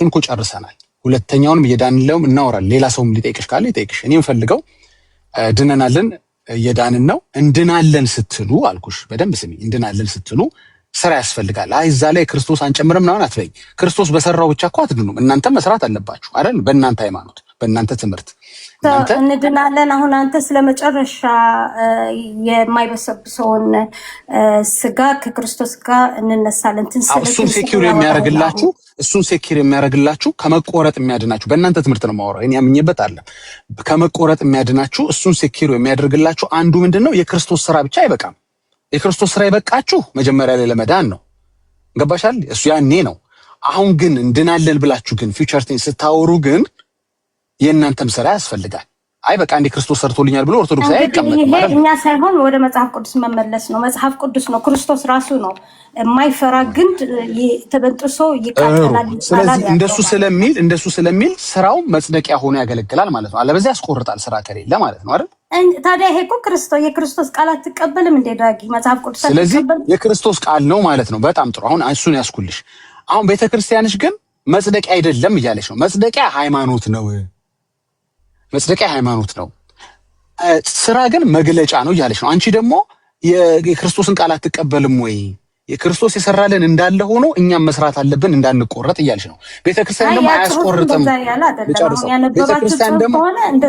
እኮ ጨርሰናል። ሁለተኛውንም እየዳንለውም እናወራለን። ሌላ ሰውም ሊጠይቅሽ ካለ ይጠይቅሽ። እኔ የምፈልገው ድነናልን እየዳንን ነው። እንድናለን ስትሉ አልኩሽ፣ በደንብ ስሚ። እንድናለን ስትሉ ስራ ያስፈልጋል። አይ እዛ ላይ ክርስቶስ አንጨምርም ነው አትበይ። ክርስቶስ በሰራው ብቻ እኮ አትድኑም። እናንተ መስራት አለባችሁ አይደል? በእናንተ ሃይማኖት፣ በእናንተ ትምህርት እንድናለን። አሁን አንተ ስለመጨረሻ የማይበሰብሰውን ስጋ ከክርስቶስ ጋር እንነሳለን ትንሳኤ እሱን ሴኪር የሚያደርግላችሁ ከመቆረጥ የሚያድናችሁ በእናንተ ትምህርት ነው የማወራው። እኔ ያምኜበት አለ ከመቆረጥ የሚያድናችሁ እሱን ሴኪር የሚያደርግላችሁ አንዱ ምንድነው? የክርስቶስ ስራ ብቻ አይበቃም። የክርስቶስ ስራ ይበቃችሁ መጀመሪያ ላይ ለመዳን ነው። ገባሻል? እሱ ያኔ ነው። አሁን ግን እንድናለን ብላችሁ ግን ፊውቸር ቴንስ ስታወሩ ግን የእናንተም ስራ ያስፈልጋል። አይ በቃ እንደ ክርስቶስ ሰርቶልኛል ብሎ ኦርቶዶክስ አይቀመጥም ማለት ነው። እኛ ሳይሆን ወደ መጽሐፍ ቅዱስ መመለስ ነው። መጽሐፍ ቅዱስ ነው ክርስቶስ ራሱ ነው የማይፈራ ግንድ ተበጥሶ ይቃጠላል። ስለዚህ እንደሱ ስለሚል ስራው መጽደቂያ ሆኖ ያገለግላል ማለት ነው። አለበዚያ ያስቆርጣል ስራ ከሌለ ማለት ነው አይደል? ታዲያ ይሄ እኮ የክርስቶስ ቃል አትቀበልም እንዴ ዳጊ? መጽሐፍ ቅዱስ ስለዚህ የክርስቶስ ቃል ነው ማለት ነው። በጣም ጥሩ። አሁን እሱን ያስኩልሽ። አሁን ቤተክርስቲያንሽ ግን መጽደቂያ አይደለም እያለች ነው። መጽደቂያ ሃይማኖት ነው። መጽደቂያ ሃይማኖት ነው። ስራ ግን መግለጫ ነው እያለች ነው። አንቺ ደግሞ የክርስቶስን ቃል አትቀበልም ወይ? የክርስቶስ የሰራልን እንዳለ ሆኖ እኛም መስራት አለብን እንዳንቆረጥ እያለች ነው። ቤተክርስቲያን ደግሞ አያስቆርጥም። ቤተክርስቲያን ደግሞ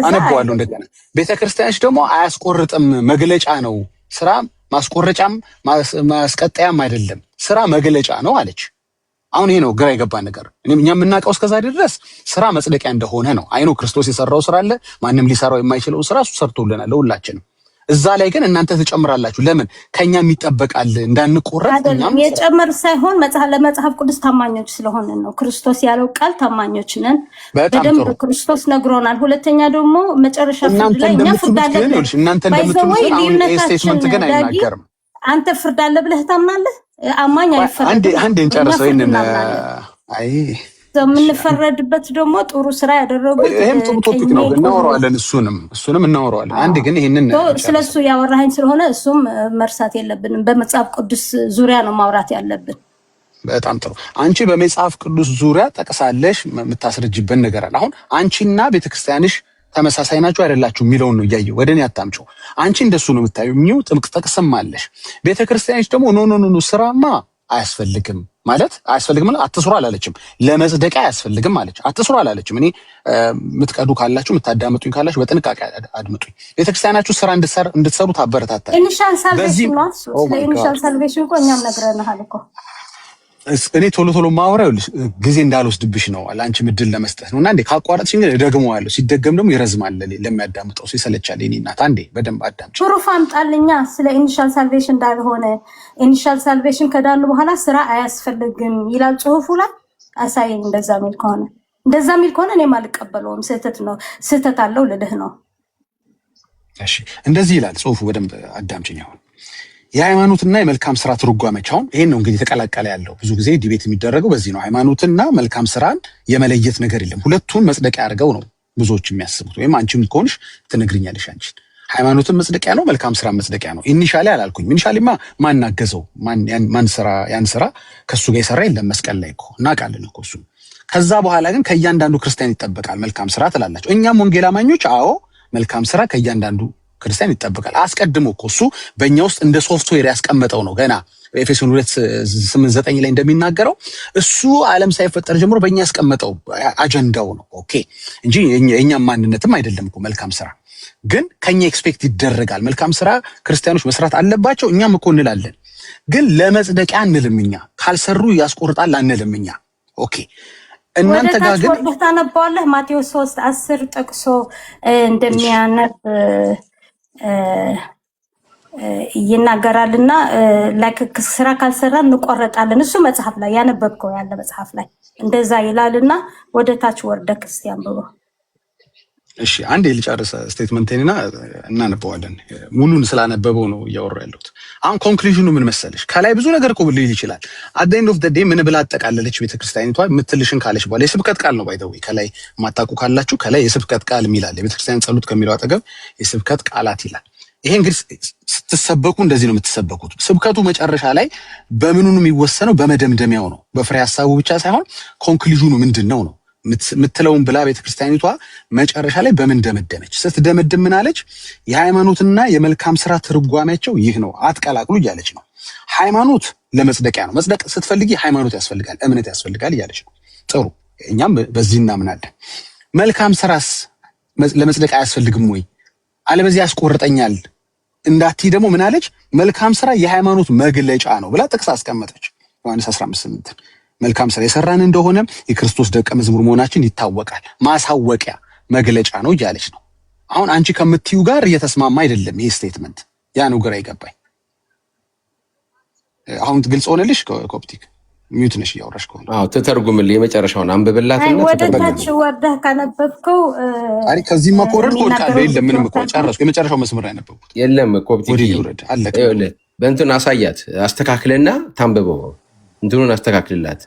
አነባዋለሁ እንደገና። ቤተክርስቲያንሽ ደግሞ አያስቆርጥም፣ መግለጫ ነው። ስራ ማስቆረጫም ማስቀጠያም አይደለም፣ ስራ መግለጫ ነው አለች። አሁን ይሄ ነው ግራ የገባ ነገር። እኛ የምናውቀው እስከዛ ድረስ ስራ መጽደቂያ እንደሆነ ነው። አይኖ ክርስቶስ የሰራው ስራ አለ፣ ማንም ሊሰራው የማይችለው ስራ እሱ ሰርቶልናል ለሁላችንም። እዛ ላይ ግን እናንተ ትጨምራላችሁ። ለምን? ከኛ የሚጠበቃል እንዳንቆረጥ። እኛም የጨመር ሳይሆን ለመጽሐፍ ቅዱስ ታማኞች ስለሆነ ነው። ክርስቶስ ያለው ቃል ታማኞች ነን። በደንብ ክርስቶስ ነግሮናል። ሁለተኛ ደግሞ መጨረሻ ፍርድ ላይ እኛ ፍርድ አለ። እናንተ እንደምትሉት አሁን ስቴትመንት ግን አይናገርም። አንተ ፍርድ አለ ብለህ ታምናለህ? አማኝ አይፈረድም። አንዴ እንጨርሰው ይሄንን። አይ የምንፈረድበት ደግሞ ጥሩ ስራ ያደረጉ ይሄም ጥሩ ቶፒክ ነው፣ እናወራዋለን። እሱንም እናወራዋለን። አንዴ ግን ይሄንን ስለሱ ያወራኸኝ ስለሆነ እሱም መርሳት የለብንም። በመጽሐፍ ቅዱስ ዙሪያ ነው ማውራት ያለብን። በጣም ጥሩ። አንቺ በመጽሐፍ ቅዱስ ዙሪያ ጠቅሳለሽ የምታስረጅበት ነገር አለ። አሁን አንቺና ቤተክርስቲያንሽ ተመሳሳይ ናችሁ አይደላችሁ የሚለውን ነው እያየሁ ወደኔ አታምጪው። አንቺ እንደሱ ነው የምታየው። ሚው ጥምቅ ጠቅሰማለሽ። ቤተክርስቲያንሽ ደግሞ ኖ ስራማ አያስፈልግም ማለት አትስሩ አላለችም። ለመጽደቂያ አያስፈልግም አለች። አትስሩ አላለችም። እኔ የምትቀዱ ካላችሁ የምታዳምጡኝ ካላችሁ በጥንቃቄ አድምጡኝ። ቤተክርስቲያናችሁ ስራ እንድትሰሩ ታበረታታለች። ኢኒሻል ሳልቬሽን ነው። ኢኒሻል ሳልቬሽን እኮ እኛም ነግረናል እኮ። እኔ ቶሎ ማወራው ጊዜ እንዳልወስድብሽ ነው፣ ለአንቺ ምድል ለመስጠት ነውና እንዴ ካቋረጥሽኝ ደግመዋለሁ። ሲደገም ደግሞ ይረዝማል፣ ለሚያዳምጠው ሰው ይሰለቻል። የኔ እናት አንዴ በደንብ አዳምጪ። ፕሩፍ አምጣልኛ ስለ ኢኒሻል ሳልቬሽን እንዳልሆነ። ኢኒሻል ሳልቬሽን ከዳኑ በኋላ ስራ አያስፈልግም ይላል ጽሁፉ ላይ። አሳየኝ። እንደዛ ሚል ከሆነ እኔም አልቀበለውም። ስህተት አለው ልልህ ነው። እሺ እንደዚህ ይላል ጽሁፉ፣ በደንብ አዳምጪኝ። አሁን የሃይማኖትና የመልካም ስራ ትርጓሜቻውን ይሄን ነው እንግዲህ ተቀላቀለ ያለው። ብዙ ጊዜ ዲቤት የሚደረገው በዚህ ነው። ሃይማኖትና መልካም ስራን የመለየት ነገር የለም። ሁለቱን መጽደቂያ አድርገው ነው ብዙዎች የሚያስቡት። ወይም አንቺም ከሆንሽ ትነግሪኛለሽ። አንቺን ሃይማኖትን መጽደቂያ ነው፣ መልካም ስራ መጽደቂያ ነው። ኢኒሻሊ አላልኩኝ። ኢኒሻሊማ ማናገዘው ማን ስራ ያን ስራ ከሱ ጋር የሰራ የለም። መስቀል ላይ እኮ እናውቃለን እኮ እሱ። ከዛ በኋላ ግን ከእያንዳንዱ ክርስቲያን ይጠበቃል መልካም ስራ ትላላችሁ። እኛም ወንጌል አማኞች አዎ መልካም ስራ ከእያንዳንዱ ክርስቲያን ይጠበቃል። አስቀድሞ እኮ እሱ በእኛ ውስጥ እንደ ሶፍትዌር ያስቀመጠው ነው። ገና ኤፌሶን 2:8-9 ላይ እንደሚናገረው እሱ ዓለም ሳይፈጠር ጀምሮ በእኛ ያስቀመጠው አጀንዳው ነው። ኦኬ እንጂ የእኛም ማንነትም አይደለም እኮ መልካም ስራ። ግን ከኛ ኤክስፔክት ይደረጋል። መልካም ስራ ክርስቲያኖች መስራት አለባቸው። እኛም እኮ እንላለን። ግን ለመጽደቂያ አንልም። እኛ ካልሰሩ ያስቆርጣል አንልም እኛ። ኦኬ እናንተ ጋር ግን ወደ ታነባለህ ማቴዎስ 3:10 ጠቅሶ እንደሚያነብ ይናገራልና ስራ ካልሰራ እንቆረጣለን። እሱ መጽሐፍ ላይ ያነበብከው ያለ መጽሐፍ ላይ እንደዛ ይላልና ወደ ታች ወርደህ እስቲ አንብበው። እሺ አንዴ ልጨርስ ስቴትመንቴንና እናነበዋለን። ሙሉን ስላነበበው ነው እያወራሁ ያለሁት። አሁን ኮንክሉዥኑ ምን መሰለሽ? ከላይ ብዙ ነገር እኮ ሊል ይችላል። አት ዘ ኤንድ ኦፍ ዘ ዴይ ምን ብላ አጠቃለለች ቤተክርስቲያኒቷ? ምትልሽን ካለች በኋላ የስብከት ቃል ነው። ባይ ዘ ዌይ ከላይ ማታውቁ ካላችሁ ከላይ የስብከት ቃል የሚላል የቤተክርስቲያን ጸሎት ከሚለው አጠገብ የስብከት ቃላት ይላል። ይሄ እንግዲህ ስትሰበኩ እንደዚህ ነው የምትሰበኩት። ስብከቱ መጨረሻ ላይ በምኑ ነው የሚወሰነው? በመደምደሚያው ነው። በፍሬ ሐሳቡ ብቻ ሳይሆን ኮንክሉዥኑ ምንድነው ነው የምትለውን ብላ ቤተክርስቲያኒቷ መጨረሻ ላይ በምን ደመደመች? ስትደመድም ምን አለች? የሃይማኖትና የመልካም ስራ ትርጓሜያቸው ይህ ነው፣ አትቀላቅሉ እያለች ነው። ሃይማኖት ለመጽደቂያ ነው። መጽደቅ ስትፈልጊ ሃይማኖት ያስፈልጋል፣ እምነት ያስፈልጋል እያለች ነው። ጥሩ፣ እኛም በዚህ እናምናለን። መልካም ስራስ ለመጽደቅ አያስፈልግም ወይ? አለበዚያ ያስቆርጠኛል እንዳትይ ደግሞ ምን አለች? መልካም ስራ የሃይማኖት መግለጫ ነው ብላ ጥቅስ አስቀመጠች። ዮሐንስ 15:8 መልካም ስራ የሰራን እንደሆነ የክርስቶስ ደቀ መዝሙር መሆናችን ይታወቃል፣ ማሳወቂያ መግለጫ ነው እያለች ነው። አሁን አንቺ ከምትዩ ጋር እየተስማማ አይደለም ይሄ ስቴትመንት። ያ ነው ግራ ይገባኝ። አሁን ግልጽ ሆነልሽ? ኮፕቲክ ሚዩት ነሽ እያወራሽ ከሆነ ተተርጉምልኝ፣ የመጨረሻውን አንብብላትና ወደታች ወርደህ ካነበብከው አሪ ከዚህማ ኮረድ ኮልካለ የለም ምንም እኮ ጨረስኩ። የመጨረሻው መስመር ያነበብኩት የለም። ኮፕቲክ አለቀ። በእንትን አሳያት፣ አስተካክልና ታንብበው፣ እንትኑን አስተካክልላት።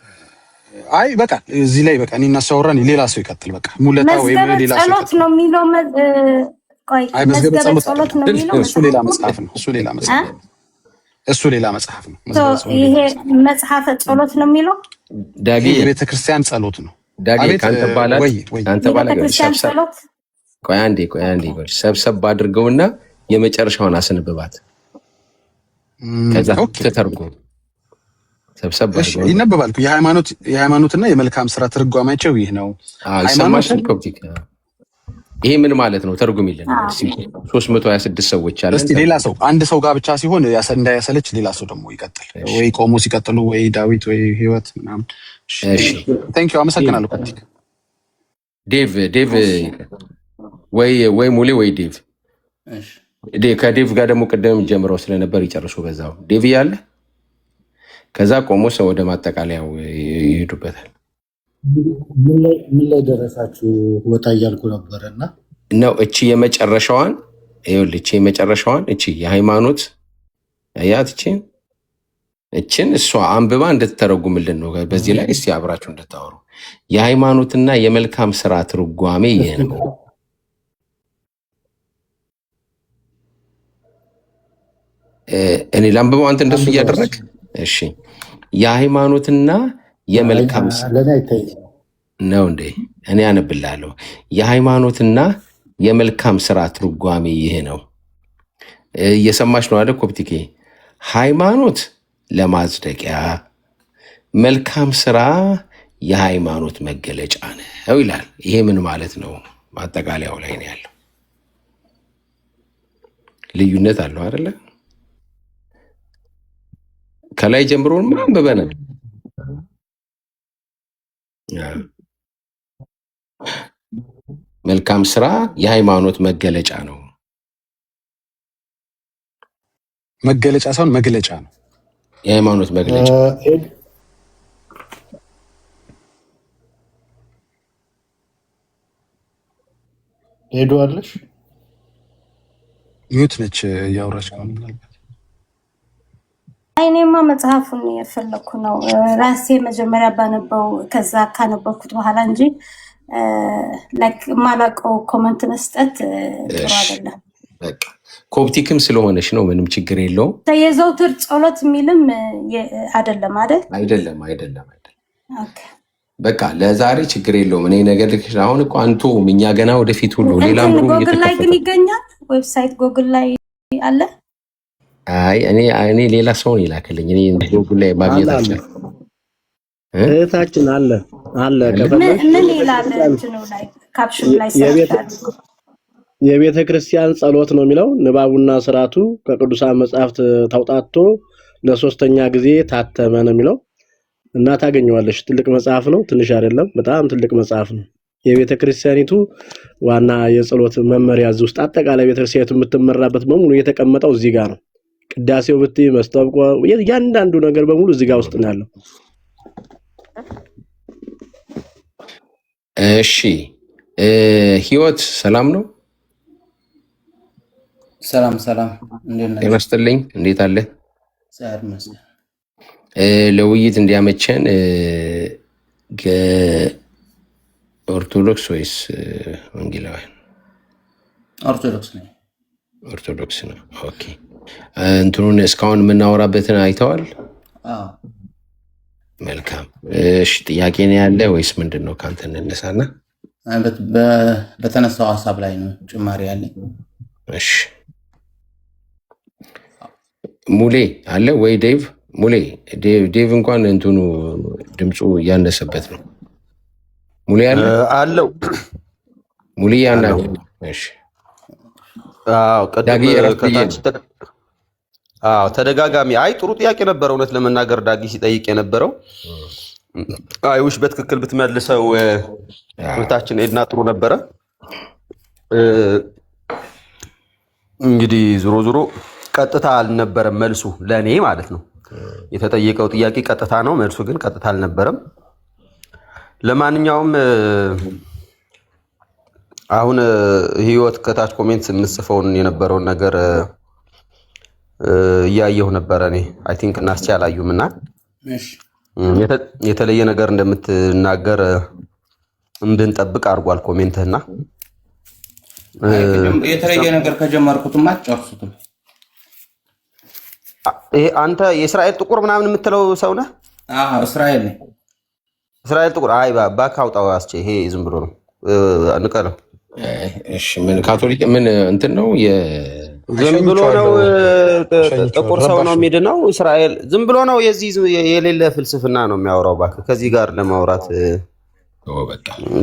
አይ በቃ እዚህ ላይ በቃ እኔና ሳወራን ሌላ ሰው ይቀጥል። በቃ ሙለታ ወይ ሌላ ሰው ጸሎት ነው የሚለው። አይ መዝገበ ጸሎት ነው የሚለው። እሱ ሌላ መጽሐፍ ነው። እሱ ሌላ መጽሐፍ ነው። ይሄ መጽሐፈ ጸሎት ነው የሚለው። ዳጊ የቤተ ክርስቲያን ጸሎት ነው። ዳጊ ካንተ ባላ ቆይ አንዴ ሰብሰብ አድርገውና የመጨረሻውን አስነብባት። ከዛ ተተርጉም ሰብሰብ አድርገው ይነበባል። የሃይማኖትና የመልካም ስራ ትርጓሜያቸው ይህ ነው። ሃይማኖት ኮፕቲክ ይሄ ምን ማለት ነው? ተርጉም ይለን። 326 ሰዎች አለ። እስቲ ሌላ ሰው አንድ ሰው ጋር ብቻ ሲሆን እንዳያሰለች ሌላ ሰው ደግሞ ይቀጥል። ወይ ቆሞ ሲቀጥሉ ወይ ዳዊት ወይ ህይወት ምናምን። እሺ ቴንክ ዩ አመሰግናለሁ። ኮፕቲክ ዴቭ ወይ ሙሌ ወይ ዴቭ ከዴቭ ጋር ደግሞ ቅድም ጀምረው ስለነበር ይጨርሱ በዛው። ዴቭ ያለ ከዛ ቆሞ ሰው ወደ ማጠቃለያው ይሄዱበታል። ምን ላይ ደረሳችሁ? ወጣ እያልኩ ነበርና ነው እቺ የመጨረሻዋን እቺ የሃይማኖት አያት እቺን እሷ አንብባ እንድትተረጉምልን ነው። በዚህ ላይ እስቲ አብራችሁ እንድታወሩ። የሃይማኖትና የመልካም ስራ ትርጓሜ ይሄ ነው። እኔ ላንብበው፣ አንተ እንደሱ እያደረግ እሺ። የሃይማኖትና የመልካም ነው እንዴ? እኔ አነብላለሁ። የሃይማኖትና የመልካም ስራ ትርጓሜ ይህ ነው። እየሰማች ነው አይደል? ኮፕቲኬ ሃይማኖት ለማጽደቂያ፣ መልካም ስራ የሃይማኖት መገለጫ ነው ይላል። ይሄ ምን ማለት ነው? ማጠቃለያው ላይ ነው ያለው። ልዩነት አለው አይደለ? ከላይ ጀምሮን ምንም በበናል መልካም ስራ የሃይማኖት መገለጫ ነው። መገለጫ ሳይሆን መግለጫ ነው። የሃይማኖት መግለጫ ሄዷለሽ። ሚዩት ነች እያወራች ነው። እኔማ መጽሐፉን የፈለኩ ነው ራሴ መጀመሪያ ባነበው ከዛ ካነበብኩት በኋላ እንጂ ማላውቀው ኮመንት መስጠት ጥሩ አይደለም። በቃ ኮፕቲክም ስለሆነች ነው፣ ምንም ችግር የለውም። የዘውትር ጸሎት የሚልም አይደለም አይደል? አይደለም። በቃ ለዛሬ ችግር የለውም። እኔ ነገር ልክ አሁን እኮ አንቶም እኛ ገና ወደፊት ሁሉ ሌላ ጎግል ላይ ግን ይገኛል። ዌብሳይት ጎግል ላይ አለ። አይ እኔ ሌላ ሰው ነው ይላክልኝ። እኔ ጎግል ላይ ማግኘት አልቻልኩም። እህታችን አለ ምን ይላል እንትኑ ላይ ካፕሽን ላይ የቤተ ክርስቲያን ጸሎት ነው የሚለው። ንባቡና ስርዓቱ ከቅዱሳን መጽሐፍት ታውጣቶ ለሶስተኛ ጊዜ ታተመ ነው የሚለው እና ታገኘዋለሽ። ትልቅ መጽሐፍ ነው፣ ትንሽ አይደለም፣ በጣም ትልቅ መጽሐፍ ነው። የቤተ ክርስቲያኒቱ ዋና የጸሎት መመሪያ እዚህ ውስጥ አጠቃላይ ቤተ ክርስቲያኒቱ የምትመራበት በሙሉ የተቀመጠው እዚህ ጋር ነው። ቅዳሴው ብትይ መስተብቆ እያንዳንዱ ነገር በሙሉ እዚህ ጋር ውስጥ ነው ያለው። እሺ ህይወት ሰላም ነው? ሰላም ጤና ይስጥልኝ። እንዴት አለ? ለውይይት እንዲያመቸን ኦርቶዶክስ ወይስ ወንጌላውያን? ኦርቶዶክስ ነኝ። ኦርቶዶክስ ነው። ኦኬ እንትኑን እስካሁን የምናወራበትን አይተዋል? መልካም። እሺ ጥያቄ ነው ያለ ወይስ ምንድን ነው? ከአንተ እንነሳና በተነሳው ሀሳብ ላይ ነው ጭማሪ ያለኝ። እሺ ሙሌ አለ ወይ? ዴቭ ሙሌ ዴቭ እንኳን እንትኑ ድምፁ እያነሰበት ነው። ሙሌ አለ አለው ሙሌ ያናገ። እሺ ተደጋጋሚ ጥሩ ጥያቄ ነበረ። እውነት ለመናገር ዳጊ ሲጠይቅ የነበረው ውሽ በትክክል ብትመልሰው ሁለታችን ኤድና ጥሩ ነበረ። እንግዲህ ዞሮ ቀጥታ አልነበረም መልሱ ለእኔ ማለት ነው። የተጠየቀው ጥያቄ ቀጥታ ነው፣ መልሱ ግን ቀጥታ አልነበረም። ለማንኛውም አሁን ህይወት ከታች ኮሜንት የምጽፈውን የነበረውን ነገር እያየሁ ነበረ። እኔ አይ ቲንክ እናስቻ አላዩም እና የተለየ ነገር እንደምትናገር እንድንጠብቅ አድርጓል ኮሜንትህና። የተለየ ነገር ከጀመርኩትማ አትጨርሱትም። አንተ የእስራኤል ጥቁር ምናምን የምትለው ሰው ነህ? እስራኤል ነኝ። እስራኤል ጥቁር እባክህ አውጣው። አስቼ ይሄ ዝም ብሎ ነው ንቀለው። እሺ ምን ካቶሊክ ምን እንትን ነው ዝም ብሎ ነው ጥቁር ሰው ነው የሚድነው። እስራኤል ዝም ብሎ ነው የዚህ የሌለ ፍልስፍና ነው የሚያወራው። እባክህ ከዚህ ጋር ለማውራት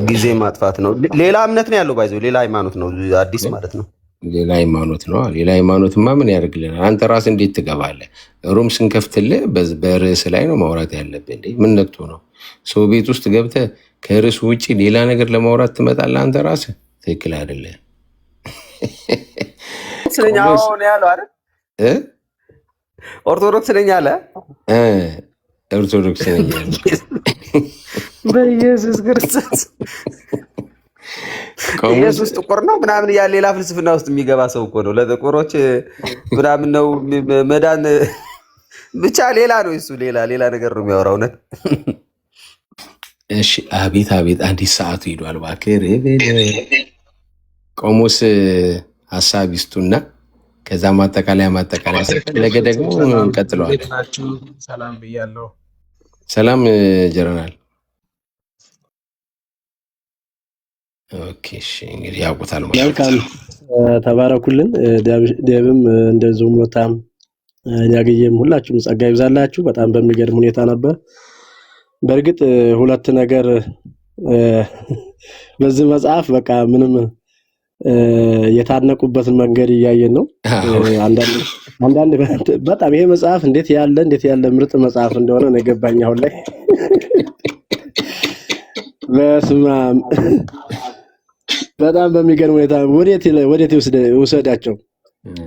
ጊዜ ማጥፋት ነው። ሌላ እምነት ነው ያለው፣ ባይዘው ሌላ ሃይማኖት ነው አዲስ ማለት ነው። ሌላ ሃይማኖት ነው። ሌላ ሃይማኖትማ ምን ያደርግልናል? አንተ ራስህ እንዴት ትገባለህ? ሩም ስንከፍትልህ በርዕስ ላይ ነው ማውራት ያለብህ። እንዴ ምን ነክቶ ነው? ሰው ቤት ውስጥ ገብተህ ከርዕሱ ውጭ ሌላ ነገር ለማውራት ትመጣለህ? አንተ ራስህ ትክክል አይደለህ። ስለኛ ነው ያለው አይደል? ኦርቶዶክስ ነኝ አለ። ኦርቶዶክስ ነኝ አለ። በኢየሱስ ክርስቶስ ኢየሱስ ጥቁር ነው ምናምን ያ ሌላ ፍልስፍና ውስጥ የሚገባ ሰው እኮ ነው። ለጥቁሮች ምናምን ነው መዳን ብቻ ሌላ ነው እሱ ሌላ ነገር ነው የሚያወራው። እውነት እሺ። አቤት አቤት፣ አንዲት ሰዓቱ ሄዷል። እባክህ ቆሞስ ሀሳብ ይስጡና ከዛ ማጠቃለያ ስለፈለገ ደግሞ እንቀጥለዋለን። ሰላም ብያለሁ። ሰላም ጀነራል። ኦኬ እሺ፣ እንግዲህ ያውቁታል ማለት ነው። ተባረኩልን። ዴብም እንደዚሁ ሞታም ያገየም ሁላችሁም ጸጋ ይብዛላችሁ። በጣም በሚገርም ሁኔታ ነበር። በእርግጥ ሁለት ነገር በዚህ መጽሐፍ በቃ ምንም የታነቁበትን መንገድ እያየን ነው። አንዳንድ በጣም ይሄ መጽሐፍ እንዴት ያለ ምርጥ መጽሐፍ እንደሆነ ነው የገባኝ አሁን ላይ። በጣም በሚገርም ሁኔታ ወዴት ውሰዳቸው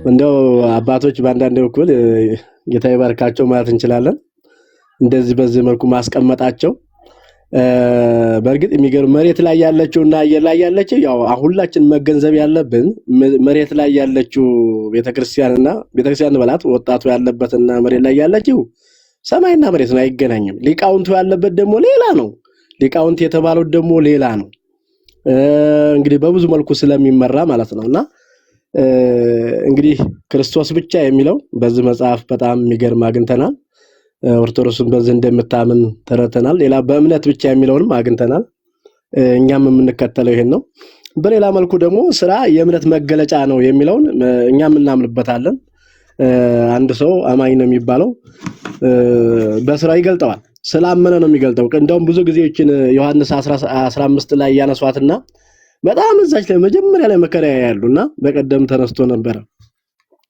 እንደው አባቶች በአንዳንድ በኩል ጌታ ይባርካቸው ማለት እንችላለን። እንደዚህ በዚህ መልኩ ማስቀመጣቸው በእርግጥ የሚገርም መሬት ላይ ያለችውና አየር ላይ ያለችው ያው ሁላችን መገንዘብ ያለብን መሬት ላይ ያለችው ቤተክርስቲያን በላት ወጣቱ ያለበትና መሬት ላይ ያለችው ሰማይና መሬት ነው፣ አይገናኝም። ሊቃውንቱ ያለበት ደግሞ ሌላ ነው፣ ሊቃውንት የተባለው ደግሞ ሌላ ነው። እንግዲህ በብዙ መልኩ ስለሚመራ ማለት ነውና እንግዲህ ክርስቶስ ብቻ የሚለው በዚህ መጽሐፍ በጣም የሚገርም አግኝተናል። ኦርቶዶክስን በዚህ እንደምታምን ተረተናል። ሌላ በእምነት ብቻ የሚለውንም አግኝተናል። እኛም የምንከተለው ይሄን ነው። በሌላ መልኩ ደግሞ ስራ የእምነት መገለጫ ነው የሚለውን እኛም እናምንበታለን። አንድ ሰው አማኝ ነው የሚባለው በስራ ይገልጠዋል፣ ስላመነ ነው የሚገልጠው። እንደውም ብዙ ጊዜ እቺን ዮሐንስ 15 ላይ ያነሷትና በጣም እዛች ላይ መጀመሪያ ላይ መከራ ያያሉና በቀደም ተነስቶ ነበር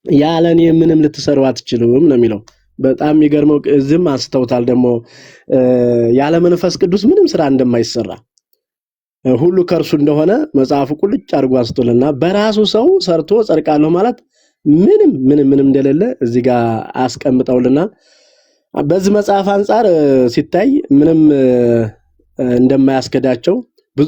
ያለኔ ምንም ልትሰሩ አትችሉም ነው የሚለው። በጣም የሚገርመው እዚህም አንስተውታል ደግሞ ያለ መንፈስ ቅዱስ ምንም ስራ እንደማይሰራ ሁሉ ከርሱ እንደሆነ መጽሐፉ ቁልጭ አድርጎ አንስቶልና በራሱ ሰው ሰርቶ ጸድቃለሁ ማለት ምንም እንደሌለ እዚህ ጋር አስቀምጠውልና በዚህ መጽሐፍ አንፃር ሲታይ ምንም እንደማያስከዳቸው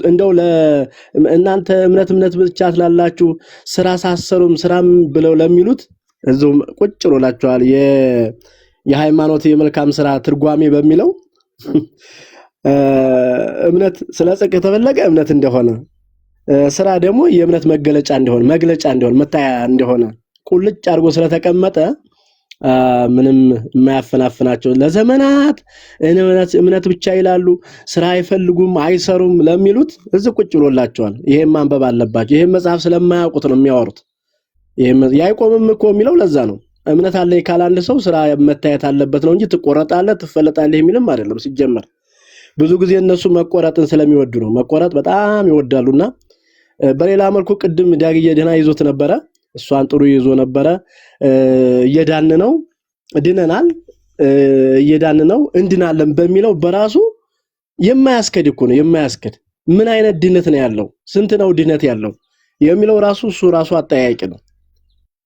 እንደው ለእናንተ እምነት ብቻ ትላላችሁ ስራ ሳሰሩም ስራም ብለው ለሚሉት እዚሁም ቁጭ ብሎላቸዋል። የሃይማኖት የመልካም ስራ ትርጓሜ በሚለው እምነት ስለ ጽድቅ ተፈለገ እምነት እንደሆነ ስራ ደግሞ የእምነት መገለጫ እንደሆነ መግለጫ እንደሆነ መታያ እንደሆነ ቁልጭ አድርጎ ስለተቀመጠ ምንም የማያፈናፍናቸው ለዘመናት እምነት ብቻ ይላሉ ስራ አይፈልጉም አይሰሩም ለሚሉት እዚህ ቁጭ ብሎላቸዋል። ይሄን ማንበብ አለባቸው። ይሄን መጽሐፍ ስለማያውቁት ነው የሚያወሩት። ያዕቆብም እኮ የሚለው ለዛ ነው። እምነት አለ ይካል አንድ ሰው ስራ መታየት አለበት ነው እንጂ ትቆረጣለህ ትፈለጣለህ የሚልም አይደለም። ሲጀመር ብዙ ጊዜ እነሱ መቆረጥን ስለሚወዱ ነው። መቆረጥ በጣም ይወዳሉና በሌላ መልኩ ቅድም ዳግዬ ደህና ይዞት ነበረ። እሷን ጥሩ ይዞ ነበረ። እየዳን ነው ድነናል እየዳን ነው እንድናለን በሚለው በራሱ የማያስከድ እኮ ነው። የማያስከድ ምን አይነት ድነት ነው ያለው? ስንት ነው ድነት ያለው የሚለው ራሱ እሱ ራሱ አጠያያቂ ነው።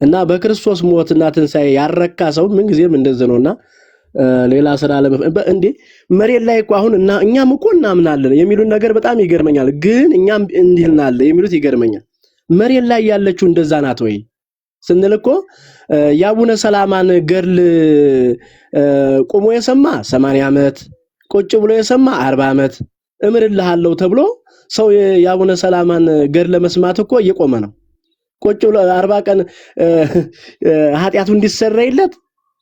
እና በክርስቶስ ሞትና ትንሳኤ ያረካ ሰው ምን ጊዜም እንደዚህ ነውና ሌላ ስራ እንዴ መሬት ላይ እኮ አሁን እና እኛም እኮ እናምናለን የሚሉን ነገር በጣም ይገርመኛል። ግን እኛም እንዲልናል የሚሉት ይገርመኛል። መሬት ላይ ያለችው እንደዛ ናት ወይ ስንል እኮ ያቡነ ሰላማን ገርል ቆሞ የሰማ 80 ዓመት ቁጭ ብሎ የሰማ 40 ዓመት እምርልሃለሁ ተብሎ ሰው ያቡነ ሰላማን ገርል ለመስማት እኮ እየቆመ ነው። ቁጭ ብሎ 40 ቀን ኃጢያቱ እንዲሰረይለት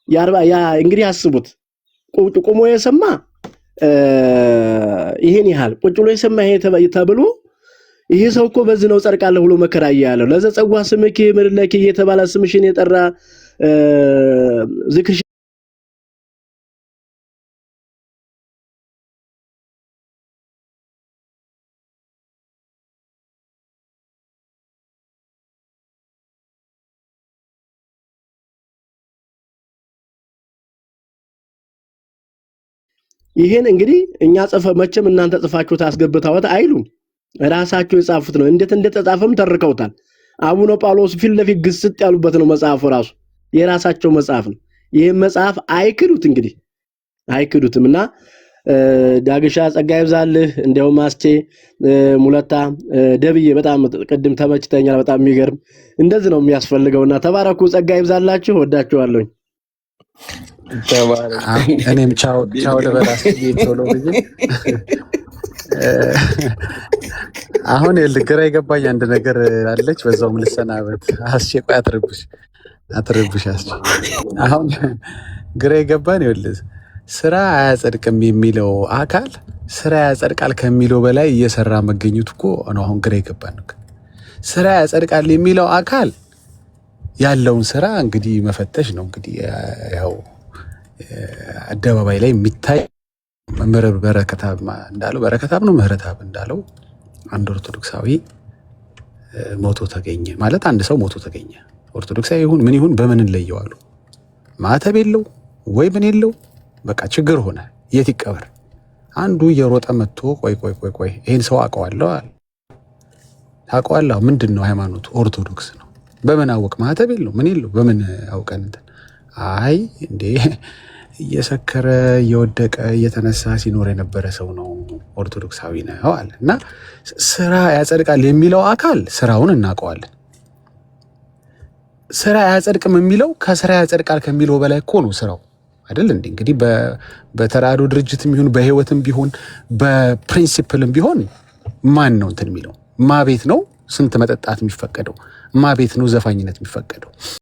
ያ እንግዲህ አስቡት። ቆሞ የሰማ ይሄን ያህል ቁጭ ብሎ የሰማ ይሄ ተብሎ ይሄ ሰው እኮ በዚህ ነው ጸድቃለሁ ብሎ መከራ ያያለው። ለዘጸዋ ስምኪ ምርለኪ የተባለ ስምሽን የጠራ ዝክርሽ ይሄን እንግዲህ እኛ ጽፈ መቼም እናንተ ጽፋችሁ ታስገብታውት አይሉም። ራሳቸው የጻፉት ነው። እንዴት እንደተጻፈም ተርከውታል። አቡነ ጳውሎስ ፊት ለፊት ግስጥ ያሉበት ነው መጽሐፉ ራሱ የራሳቸው መጽሐፍ ነው። ይሄን መጽሐፍ አይክዱት እንግዲህ አይክዱትምና ዳግሻ ጸጋ ይብዛልህ። እንደው ማስቴ ሙለታ ደብዬ በጣም ቅድም ተመችተኛል። በጣም የሚገርም እንደዚህ ነው የሚያስፈልገውና ተባረኩ። ጸጋ ይብዛላችሁ። ወዳችኋለሁ። ተባረኩ። እኔም ቻው ለበላስ ቶሎ ብዬ አሁን ልግራ የገባኝ አንድ ነገር አለች። በዛውም ልሰናበት። አስቼ ቆይ አትረብሽ አስቼ። አሁን ግራ የገባን ይኸውልህ ስራ አያጸድቅም የሚለው አካል ስራ ያጸድቃል ከሚለው በላይ እየሰራ መገኘቱ እኮ ነው። አሁን ግራ የገባን ነው። ስራ ያጸድቃል የሚለው አካል ያለውን ስራ እንግዲህ መፈተሽ ነው። እንግዲህ ያው አደባባይ ላይ የሚታይ መምህር በረከታብ እንዳለው በረከታብ ነው ምህረታብ እንዳለው አንድ ኦርቶዶክሳዊ ሞቶ ተገኘ ማለት አንድ ሰው ሞቶ ተገኘ። ኦርቶዶክሳዊ ይሁን ምን ይሁን በምን እንለየዋሉ? ማተብ የለው ወይ ምን የለው በቃ ችግር ሆነ። የት ይቀበር? አንዱ እየሮጠ መጥቶ ቆይ ይሄን ሰው አውቀዋለሁ ምንድነው ሃይማኖቱ? ኦርቶዶክስ ነው። በምን አወቅ? ማተብ የለው ምን የለው በምን አውቀን? አይ እንዴ እየሰከረ እየወደቀ እየተነሳ ሲኖር የነበረ ሰው ነው ኦርቶዶክሳዊ ነው አለ። እና ስራ ያጸድቃል የሚለው አካል ስራውን እናውቀዋለን። ስራ ያጸድቅም የሚለው ከስራ ያጸድቃል ከሚለው በላይ እኮ ነው ስራው አይደል እንዴ? እንግዲህ በተራድኦ ድርጅትም ይሁን በህይወትም ቢሆን በፕሪንሲፕልም ቢሆን ማን ነው እንትን የሚለው? ማቤት ነው ስንት መጠጣት የሚፈቀደው? ማቤት ነው ዘፋኝነት የሚፈቀደው?